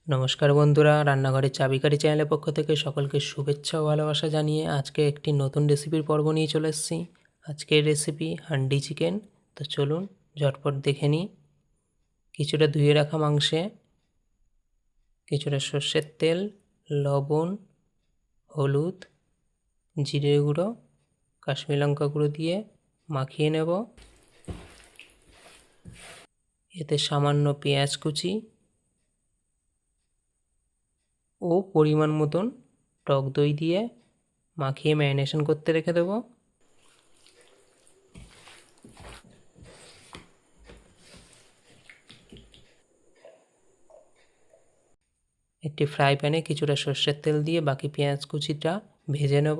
নমস্কার বন্ধুরা, রান্নাঘরের চাবিকাঠি চ্যানেলের পক্ষ থেকে সকলকে শুভেচ্ছা ও ভালোবাসা জানিয়ে আজকে একটি নতুন রেসিপির পর্ব নিয়ে চলে এসেছি। আজকের রেসিপি হান্ডি চিকেন। তো চলুন ঝটপট দেখে নিই। কিছুটা ধুয়ে রাখা মাংসে কিছুটা সর্ষের তেল, লবণ, হলুদ, জিরে গুঁড়ো, কাশ্মীরি লঙ্কা গুঁড়ো দিয়ে মাখিয়ে নেব। এতে সামান্য পেঁয়াজ কুচি ও পরিমাণ মতন টক দই দিয়ে মাখিয়ে ম্যারিনেশন করতে রেখে দেবো। একটি ফ্রাই প্যানে কিছুটা সর্ষের তেল দিয়ে বাকি পেঁয়াজ কুচিটা ভেজে নেব।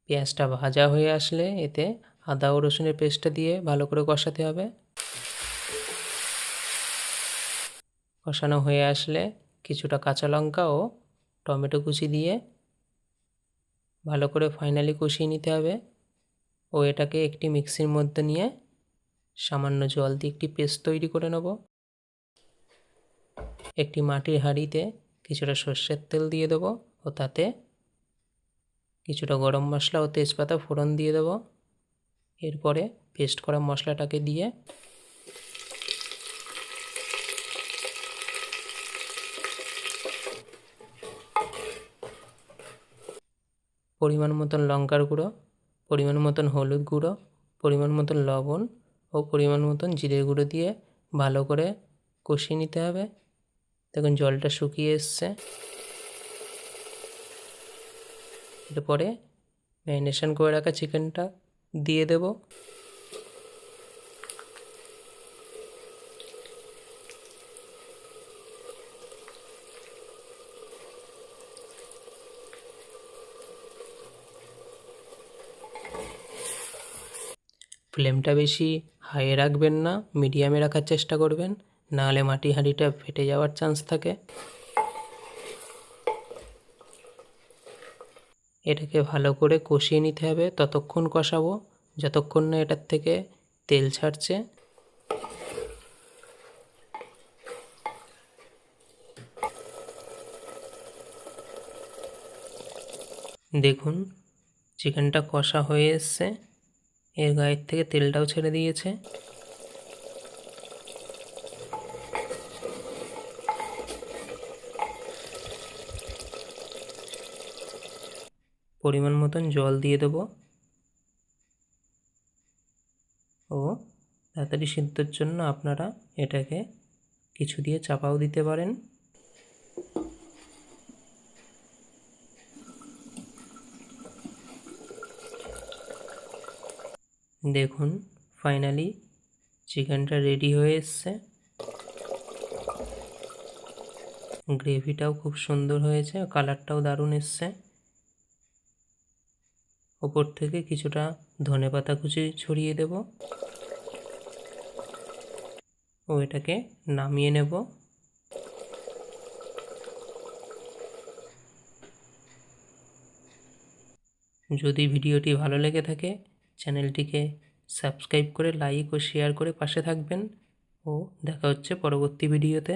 পেঁয়াজটা ভাজা হয়ে আসলে এতে আদা ও রসুনের পেস্টটা দিয়ে ভালো করে কষাতে হবে। কষানো হয়ে আসলে কিছুটা কাঁচা লঙ্কা ও টমেটো কুচি দিয়ে ভালো করে ফাইনালি কষিয়ে নিতে হবে ও এটাকে একটি মিক্সির মধ্যে নিয়ে সামান্য জল দিয়ে একটি পেস্ট তৈরি করে নেব। একটি মাটির হাঁড়িতে কিছুটা সর্ষের তেল দিয়ে দেবো ও তাতে কিছুটা গরম মশলা ও তেজপাতা ফোড়ন দিয়ে দেবো। এরপরে পেস্ট করা মশলাটাকে দিয়ে পরিমাণ মতন লঙ্কার গুঁড়ো, পরিমাণ মতন হলুদ গুঁড়ো, পরিমাণ মতন লবণ ও পরিমাণ মতন জিরে গুঁড়ো দিয়ে ভালো করে কষিয়ে নিতে হবে। দেখুন জলটা শুকিয়ে এসছে। এরপরে ম্যারিনেশন করে রাখা চিকেনটা দিয়ে দেব। ফ্লেমটা বেশি হাইয়ে রাখবেন না, মিডিয়ামে রাখার চেষ্টা করবেন, নাহলে মাটি হাঁড়িটা ফেটে যাওয়ার চান্স থাকে। এটাকে ভালো করে কষিয়ে নিতে হবে, ততক্ষণ কষাবো যতক্ষণ না এটার থেকে তেল ছাড়ছে। দেখুন চিকেনটা কষা হয়ে এসছে, এর গায়ের থেকে তেলটাও ছেড়ে দিয়েছে। পরিমাণ মতন জল দিয়ে দেবো ও তাড়াতাড়ি সিদ্ধর জন্য আপনারা এটাকে কিছু দিয়ে চাপাও দিতে পারেন। দেখুন ফাইনালি চিকেনটা রেডি হয়ে এসছে। গ্রেভিটাও খুব সুন্দর হয়েছে, কালারটাও দারুণ এসছে। ওপর থেকে কিছুটা ধনেপাতা কুচি ছড়িয়ে দেব ও এটাকে নামিয়ে নেব। যদি ভিডিওটি ভালো লেগে থাকে চ্যানেলটিকে সাবস্ক্রাইব করে লাইক ও শেয়ার করে পাশে থাকবেন ও দেখা হচ্ছে পরবর্তী ভিডিওতে।